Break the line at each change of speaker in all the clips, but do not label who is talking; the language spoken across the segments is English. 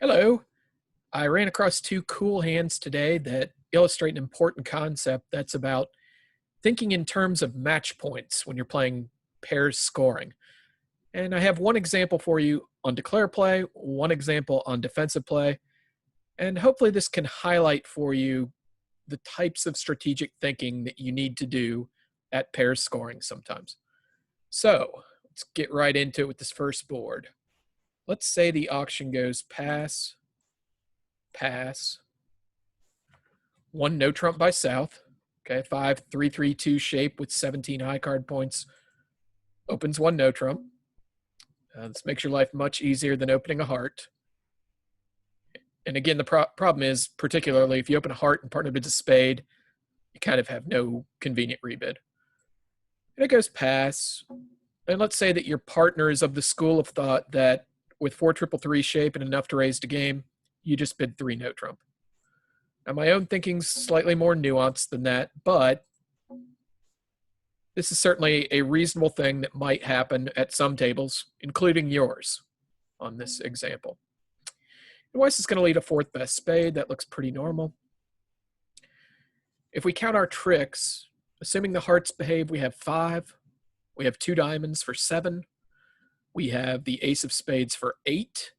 Hello. I ran across two cool hands today that illustrate an important concept that's about thinking in terms of match points when you're playing pairs scoring. And I have one example for you on declare play, one example on defensive play, and hopefully this can highlight for you the types of strategic thinking that you need to do at pairs scoring sometimes. So let's get right into it with this first board. Let's say the auction goes pass, pass, one no trump by South. Okay, 5-3-3-2 shape with 17 high card points. Opens one no trump. This makes your life much easier than opening a heart. And again, the problem is, particularly if you open a heart and partner bids a spade, you kind of have no convenient rebid. And it goes pass. And let's say that your partner is of the school of thought that with 4-3-3 shape and enough to raise the game, you just bid 3 no trump. Now, my own thinking's slightly more nuanced than that, but this is certainly a reasonable thing that might happen at some tables, including yours on this example. And West is going to lead a fourth best spade. That looks pretty normal. If we count our tricks, assuming the hearts behave, we have 5. We have 2 diamonds for 7. We have the ace of spades for 8.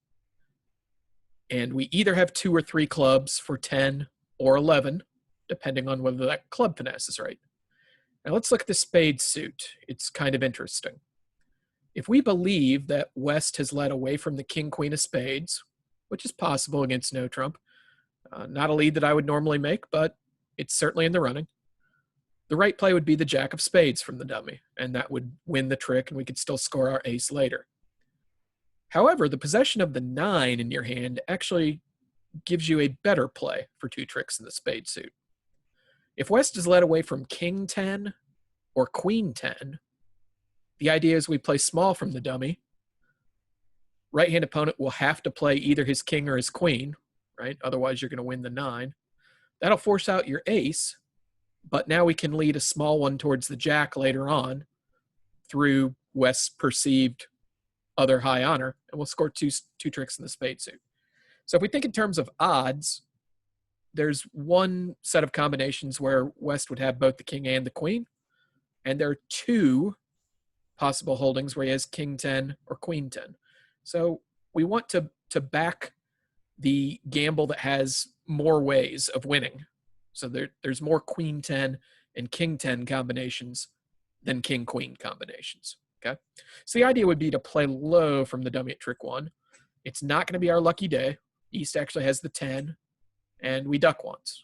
And we either have 2 or 3 clubs for 10 or 11, depending on whether that club finesse is right. Now let's look at the spade suit. It's kind of interesting. If we believe that West has led away from the king, queen of spades, which is possible against no trump, not a lead that I would normally make, but it's certainly in the running, the right play would be the jack of spades from the dummy, and that would win the trick and we could still score our ace later. However, the possession of the 9 in your hand actually gives you a better play for 2 tricks in the spade suit. If West is led away from king 10 or queen 10, the idea is we play small from the dummy. Right-hand opponent will have to play either his king or his queen, right? Otherwise, you're going to win the 9. That'll force out your ace, but now we can lead a small one towards the jack later on through West's perceived other high honor, and we'll score two tricks in the spade suit. So if we think in terms of odds, there's one set of combinations where West would have both the king and the queen, and there are 2 possible holdings where he has king 10 or queen 10. So we want to back the gamble that has more ways of winning. So there's more queen 10 and king 10 combinations than king queen combinations. Okay, so the idea would be to play low from the dummy at trick 1. It's not going to be our lucky day. East actually has the 10, and we duck once.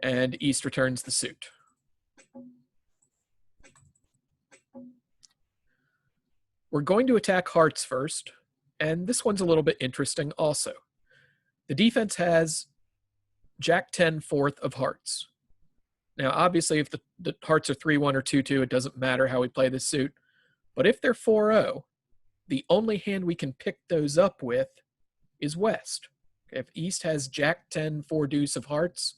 And East returns the suit. We're going to attack hearts first, and this one's a little bit interesting also. The defense has jack 10 fourth of hearts. Now, obviously, if the hearts are 3-1 or 2-2, it doesn't matter how we play this suit. But if they're 4-0, the only hand we can pick those up with is West. Okay, if East has jack 10 4 deuce of hearts,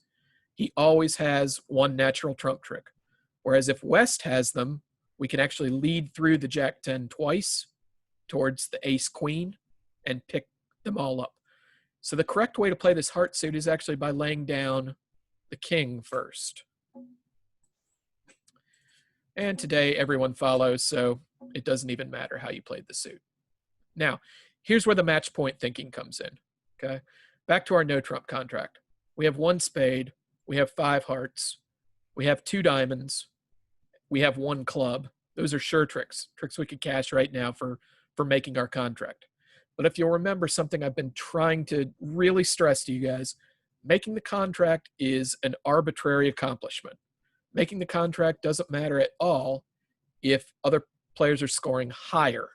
he always has one natural trump trick. Whereas if West has them, we can actually lead through the jack 10 twice towards the ace queen and pick them all up. So the correct way to play this heart suit is actually by laying down the king first. And today everyone follows, so it doesn't even matter how you played the suit. Now, here's where the match point thinking comes in. Okay, back to our no trump contract. We have 1 spade, we have 5 hearts, we have 2 diamonds, we have 1 club. Those are sure tricks we could cash right now for making our contract. But if you'll remember something I've been trying to really stress to you guys, making the contract is an arbitrary accomplishment. Making the contract doesn't matter at all if other players are scoring higher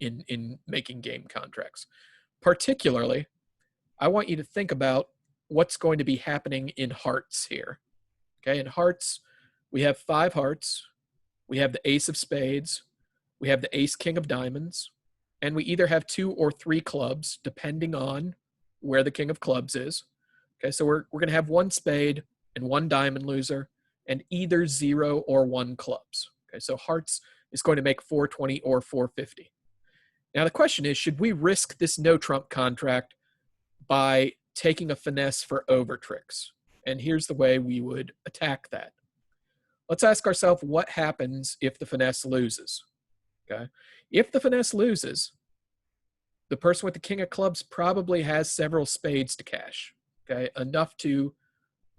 in making game contracts. Particularly, I want you to think about what's going to be happening in hearts here. Okay, in hearts, we have 5 hearts, we have the ace of spades, we have the ace king of diamonds, and we either have 2 or 3 clubs, depending on where the king of clubs is. Okay, so we're going to have 1 spade and 1 diamond loser, and either 0 or 1 clubs. Okay, so hearts is going to make 420 or 450. Now the question is, should we risk this no trump contract by taking a finesse for over tricks? And here's the way we would attack that. Let's ask ourselves what happens if the finesse loses. Okay. If the finesse loses, the person with the king of clubs probably has several spades to cash. Okay. Enough to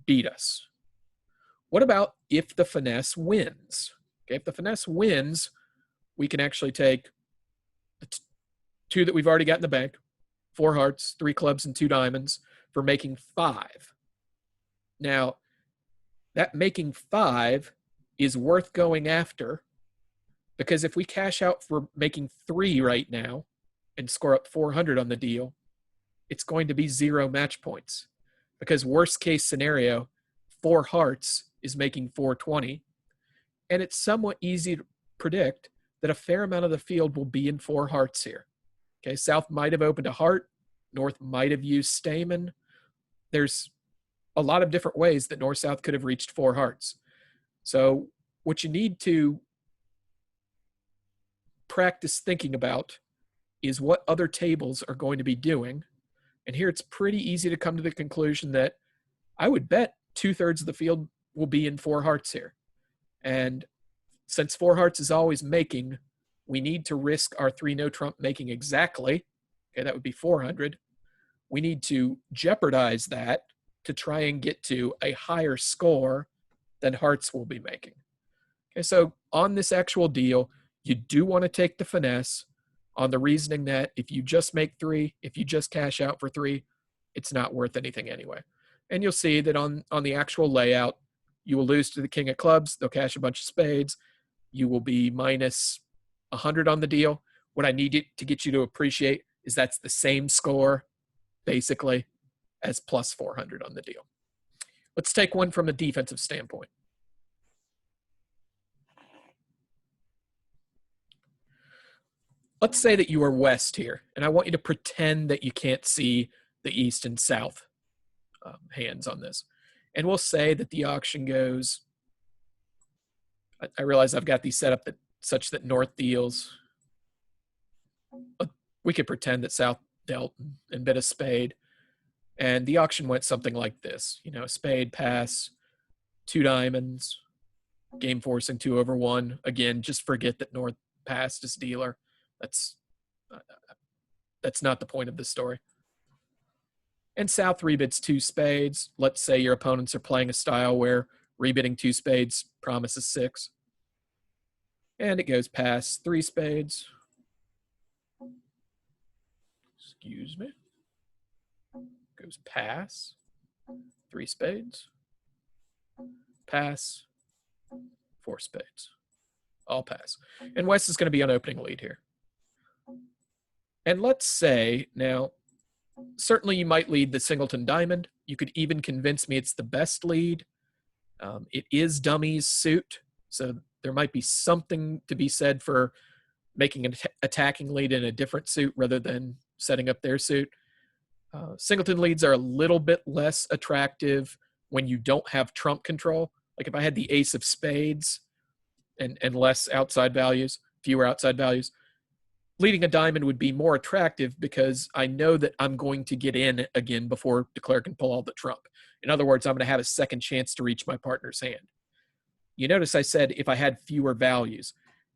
beat us. What about if the finesse wins? Okay. If the finesse wins, we can actually take the two that we've already got in the bank, 4 hearts, 3 clubs, and 2 diamonds for making 5. Now, that making 5 is worth going after, because if we cash out for making 3 right now and score up 400 on the deal, it's going to be 0 match points. Because worst case scenario, 4 hearts is making 420. And it's somewhat easy to predict that a fair amount of the field will be in 4 hearts here. Okay, South might have opened a heart. North might have used Stamen. There's a lot of different ways that North-South could have reached 4 hearts. So what you need to practice thinking about is what other tables are going to be doing. And here it's pretty easy to come to the conclusion that I would bet 2/3 of the field will be in 4 hearts here. And since 4 hearts is always making, we need to risk our 3 no trump making exactly. Okay, that would be 400. We need to jeopardize that to try and get to a higher score than hearts will be making. Okay, so on this actual deal, you do want to take the finesse on the reasoning that if you just make 3, if you just cash out for 3, it's not worth anything anyway. And you'll see that on the actual layout, you will lose to the king of clubs. They'll cash a bunch of spades. You will be minus 100 on the deal. What I need to get you to appreciate is that's the same score, basically, as plus 400 on the deal. Let's take one from a defensive standpoint. Let's say that you are west here, and I want you to pretend that you can't see the east and south hands on this. And we'll say that the auction goes, I realize I've got these set up such that north deals. We could pretend that south dealt and bid a spade. And the auction went something like this. You know, spade, pass, 2 diamonds, game forcing 2/1. Again, just forget that north passed as dealer. That's not the point of this story. And south rebids 2 spades. Let's say your opponents are playing a style where rebidding 2 spades promises 6. And it goes pass 3 spades. Excuse me. Goes pass 3 spades. Pass 4 spades. All pass. And West is going to be on opening lead here. And let's say, now, certainly you might lead the singleton diamond. You could even convince me it's the best lead. It is dummy's suit, so there might be something to be said for making an attacking lead in a different suit rather than setting up their suit. Singleton leads are a little bit less attractive when you don't have trump control. Like if I had the ace of spades and less outside values, fewer outside values, leading a diamond would be more attractive because I know that I'm going to get in again before declare can pull all the trump. In other words, I'm going to have a second chance to reach my partner's hand. You notice I said if I had fewer values.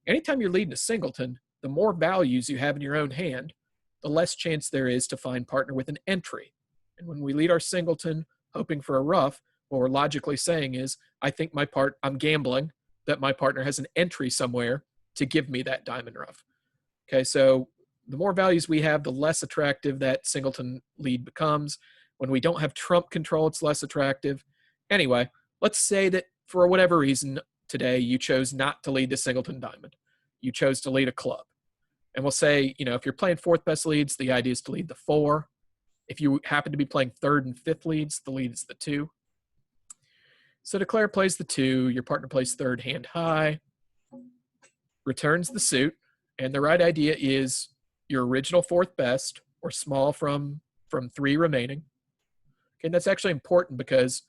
Anytime you're leading a singleton, the more values you have in your own hand, the less chance there is to find partner with an entry. And when we lead our singleton hoping for a ruff, what we're logically saying is, I think I'm gambling that my partner has an entry somewhere to give me that diamond ruff. Okay, so the more values we have, the less attractive that singleton lead becomes. When we don't have trump control, it's less attractive. Anyway, let's say that for whatever reason today you chose not to lead the singleton diamond. You chose to lead a club. And we'll say, you know, if you're playing 4th best leads, the idea is to lead the 4. If you happen to be playing 3rd and 5th leads, the lead is the 2. So declare plays the 2, your partner plays 3rd hand high, returns the suit, and the right idea is your original 4th best or small from 3 remaining. Okay, and that's actually important because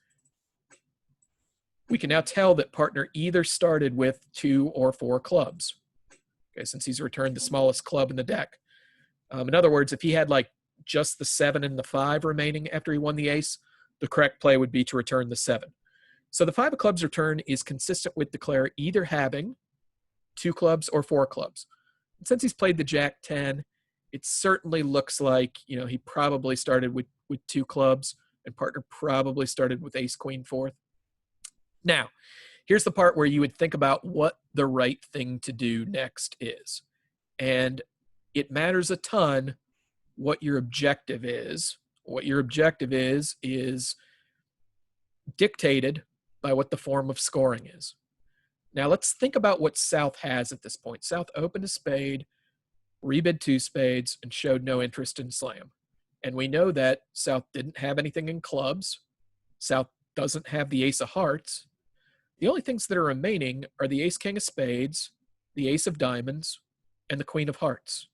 we can now tell that partner either started with 2 or 4 clubs. Okay, since he's returned the smallest club in the deck. In other words, if he had like just the 7 and the 5 remaining after he won the ace, the correct play would be to return the 7. So the 5 of clubs return is consistent with Declare either having 2 clubs or 4 clubs. And since he's played the Jack 10, it certainly looks like, he probably started with 2 clubs, and partner probably started with ace queen fourth. Now, here's the part where you would think about what the right thing to do next is. And it matters a ton what your objective is. What your objective is dictated by what the form of scoring is. Now let's think about what South has at this point. South opened a spade, rebid 2 spades, and showed no interest in slam. And we know that South didn't have anything in clubs. South doesn't have the ace of hearts. The only things that are remaining are the ace king of spades, the ace of diamonds, and the queen of hearts.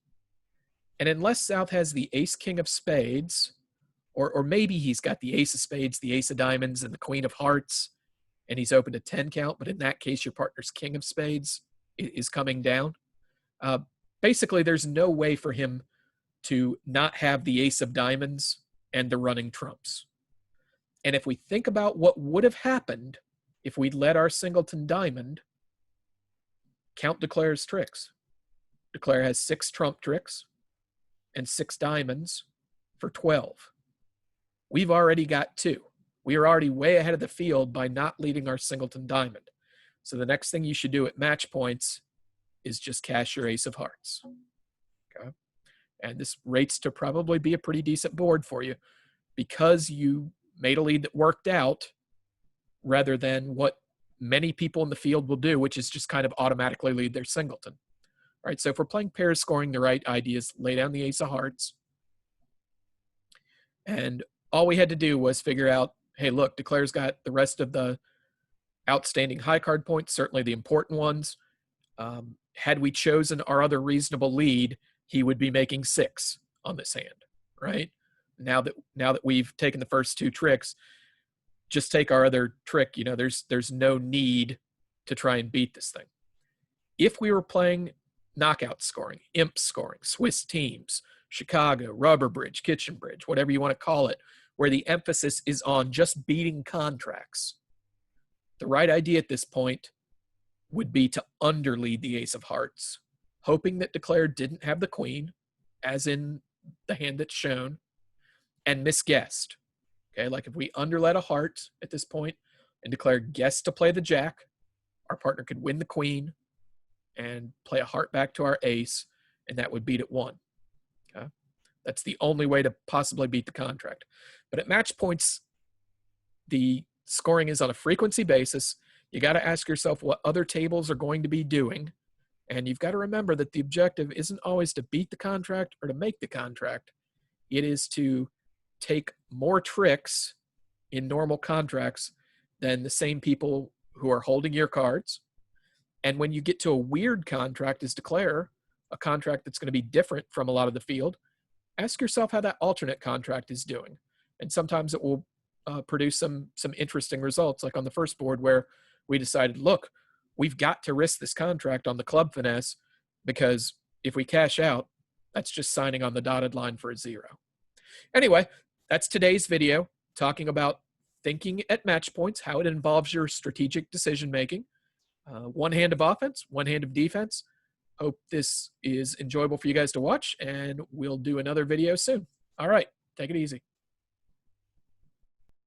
And unless South has the ace king of spades, or maybe he's got the ace of spades, the ace of diamonds, and the queen of hearts, and he's opened a 10 count, but in that case, your partner's king of spades is coming down. Basically, there's no way for him to not have the ace of diamonds and the running trumps. And if we think about what would have happened if we'd let our singleton diamond, count Declare's tricks. Declare has 6 trump tricks and 6 diamonds for 12. We've already got 2. We are already way ahead of the field by not leaving our singleton diamond. So the next thing you should do at match points is just cash your ace of hearts. Okay. And this rates to probably be a pretty decent board for you because you made a lead that worked out rather than what many people in the field will do, which is just kind of automatically lead their singleton. All right, so if we're playing pairs scoring, the right idea is lay down the ace of hearts. And all we had to do was figure out, hey, look, Declare's got the rest of the outstanding high card points, certainly the important ones. Had we chosen our other reasonable lead, he would be making 6 on this hand, right? Now that we've taken the first 2 tricks, just take our other trick. There's no need to try and beat this thing. If we were playing knockout scoring, imp scoring, Swiss teams, Chicago, rubber bridge, kitchen bridge, whatever you want to call it, where the emphasis is on just beating contracts, the right idea at this point would be to underlead the ace of hearts, hoping that Declare didn't have the queen, as in the hand that's shown, and misguessed. Okay, like if we underlet a heart at this point and Declare guessed to play the jack, our partner could win the queen and play a heart back to our ace, and that would beat it 1. Okay, that's the only way to possibly beat the contract. But at match points, the scoring is on a frequency basis. You got to ask yourself what other tables are going to be doing, and you've got to remember that the objective isn't always to beat the contract or to make the contract. It is to take more tricks in normal contracts than the same people who are holding your cards. And when you get to a weird contract as Declare, a contract that's going to be different from a lot of the field, ask yourself how that alternate contract is doing. And sometimes it will produce some interesting results, like on the first board where we decided, look, we've got to risk this contract on the club finesse because if we cash out, that's just signing on the dotted line for a 0. Anyway, that's today's video talking about thinking at match points, how it involves your strategic decision making. One hand of offense, one hand of defense. Hope this is enjoyable for you guys to watch, and we'll do another video soon. All right, take it easy.